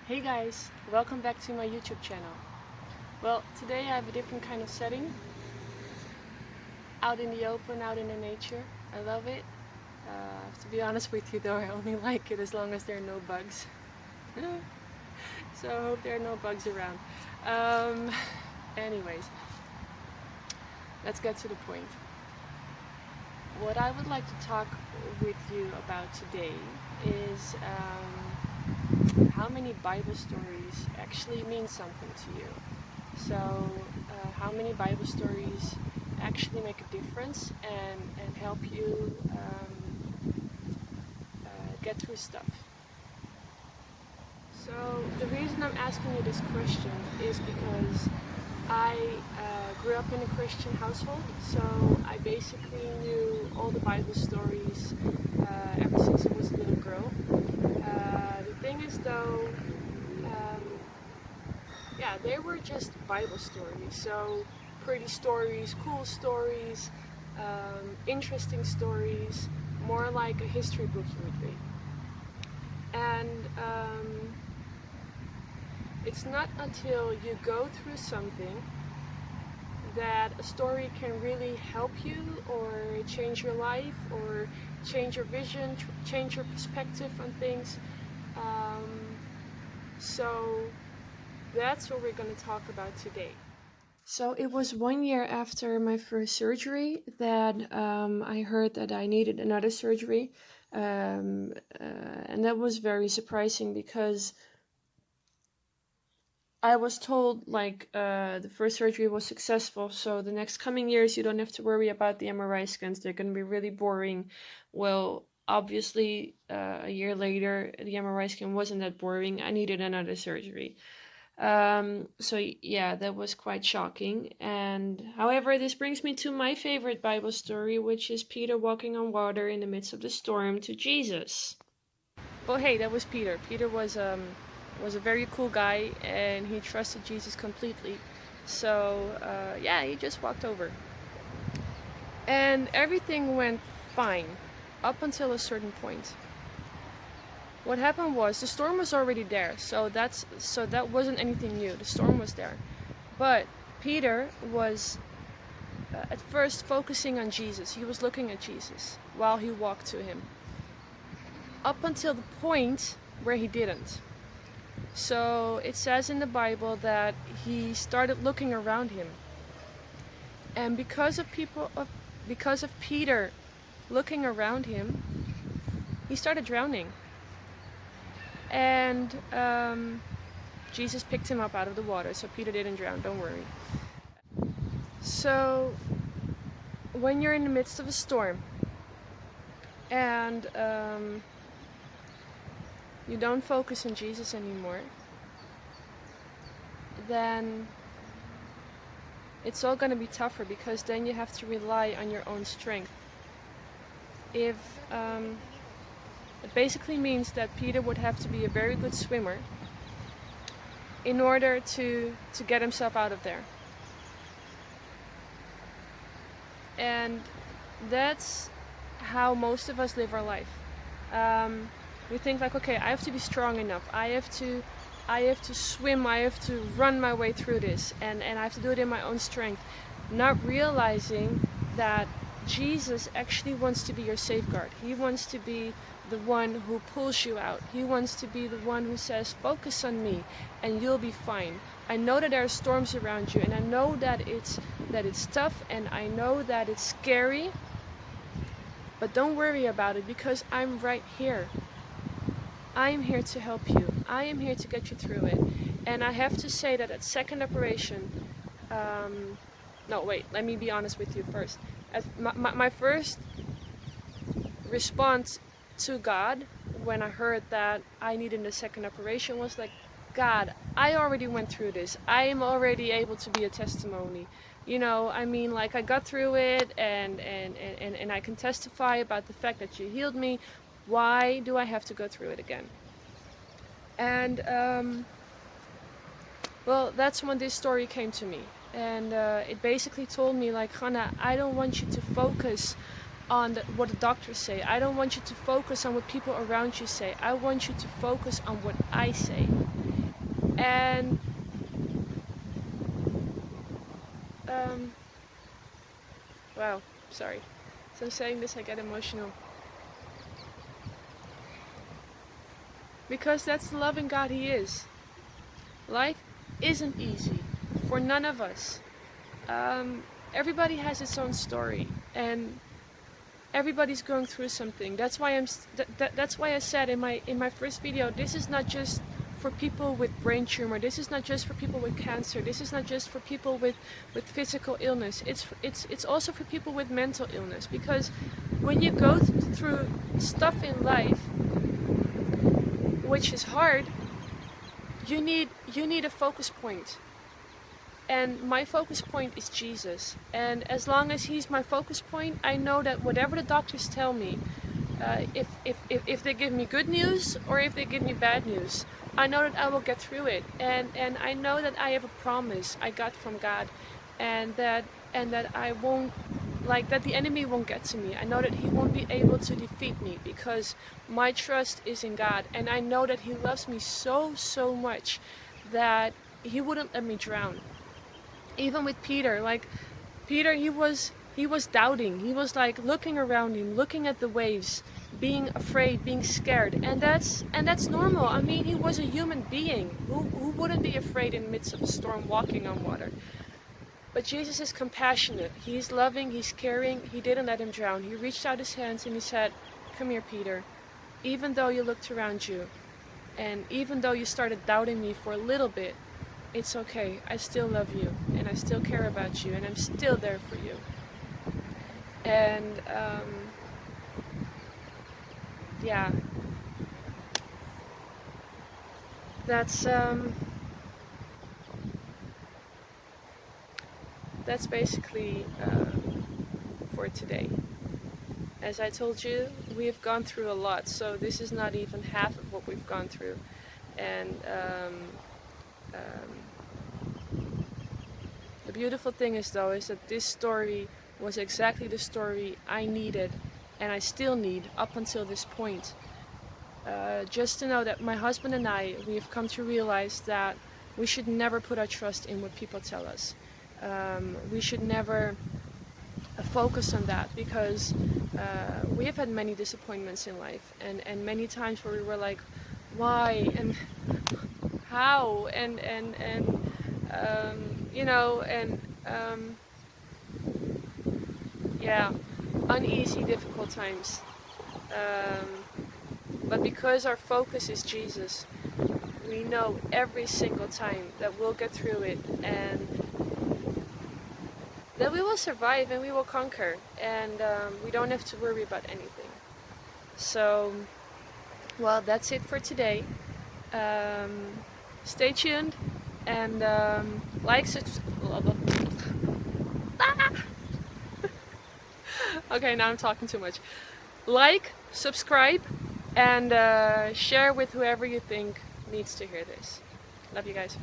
Hey guys, welcome back to my YouTube channel. Well, today I have a different kind of setting. Out in the open, out in the nature. I love it. To be honest with you though, I only like it as long as there are no bugs. So I hope there are no bugs around. Anyways, let's get to the point. What I would like to talk with you about today is how many Bible stories actually mean something to you. So how many Bible stories actually make a difference and help you get through stuff. So the reason I'm asking you this question is because I grew up in a Christian household, so I basically knew all the Bible stories ever since I was a little girl. The thing is though, yeah, they were just Bible stories, so pretty stories, cool stories, interesting stories, more like a history book you would read. And it's not until you go through something that a story can really help you or change your life or change your vision, change your perspective on things. So that's what we're going to talk about today. So it was 1 year after my first surgery that I heard that I needed another surgery. And that was very surprising because I was told the first surgery was successful, so the next coming years you don't have to worry about the MRI scans. They're going to be really boring. Well, obviously, a year later, the MRI scan wasn't that boring. I needed another surgery. So yeah, that was quite shocking. And however, this brings me to my favorite Bible story, which is Peter walking on water in the midst of the storm to Jesus. Well, hey, that was Peter. Peter was a very cool guy, and he trusted Jesus completely. So yeah, he just walked over, and everything went fine up until a certain point. What happened was the storm was already there, so that wasn't anything new. The storm was there, but Peter was at first focusing on Jesus. He was looking at Jesus while he walked to him, up until the point where he didn't. So it says in the Bible that he started looking around him, and because of Peter looking around him, he started drowning. And Jesus picked him up out of the water, so Peter didn't drown, don't worry. So when you're in the midst of a storm and you don't focus on Jesus anymore, then it's all going to be tougher, because then you have to rely on your own strength. It basically means that Peter would have to be a very good swimmer in order to get himself out of there. And that's how most of us live our life. We think like, okay, I have to be strong enough. I have to swim. I have to run my way through this, and I have to do it in my own strength, not realizing that Jesus actually wants to be your safeguard. He wants to be the one who pulls you out. He wants to be the one who says, focus on me and you'll be fine. I know that there are storms around you, and I know that it's tough, and I know that it's scary, but don't worry about it, because I'm right here. I am here to help you. I am here to get you through it. And I have to say that at second operation, no wait, let me be honest with you first. At my first response to God when I heard that I needed a second operation was like, God, I already went through this. I am already able to be a testimony. You know, I mean, like, I got through it, and I can testify about the fact that you healed me. Why do I have to go through it again? And well, that's when this story came to me. And it basically told me, like, Hannah, I don't want you to focus on what the doctors say. I don't want you to focus on what people around you say. I want you to focus on what I say. And um, wow, sorry. So I'm saying this, I get emotional. Because that's the loving God He is. Life isn't easy for none of us. Everybody has its own story, and everybody's going through something. That's why that's why I said in my first video, this is not just for people with brain tumor. This is not just for people with cancer. This is not just for people with physical illness. It's also for people with mental illness, because when you go through stuff in life which is hard, you need a focus point. And my focus point is Jesus. And as long as He's my focus point, I know that whatever the doctors tell me, if they give me good news or if they give me bad news, I know that I will get through it. And I know that I have a promise I got from God, and that I won't, like, that the enemy won't get to me. I know that he won't be able to defeat me, because my trust is in God. And I know that He loves me so much that He wouldn't let me drown. Even with Peter, like Peter, he was doubting. He was like looking around him, looking at the waves, being afraid, being scared. And that's normal. I mean, he was a human being. Who wouldn't be afraid in the midst of a storm, walking on water? But Jesus is compassionate. He's loving, He's caring. He didn't let him drown. He reached out His hands and He said, "Come here, Peter. Even though you looked around you, and even though you started doubting me for a little bit, it's okay. I still love you, and I still care about you, and I'm still there for you." And yeah, that's basically for today. As I told you, we have gone through a lot, so this is not even half of what we've gone through. And the beautiful thing is, though, is that this story was exactly the story I needed, and I still need up until this point. Just to know that my husband and I, we've come to realize that we should never put our trust in what people tell us. We should never focus on that, because we have had many disappointments in life, and many times where we were like, why and how, and you know, and yeah, uneasy, difficult times. But because our focus is Jesus, we know every single time that we'll get through it, and that we will survive and we will conquer, and we don't have to worry about anything. So, well, that's it for today. Stay tuned, and okay, now I'm talking too much. Like, subscribe, and share with whoever you think needs to hear this. Love you guys.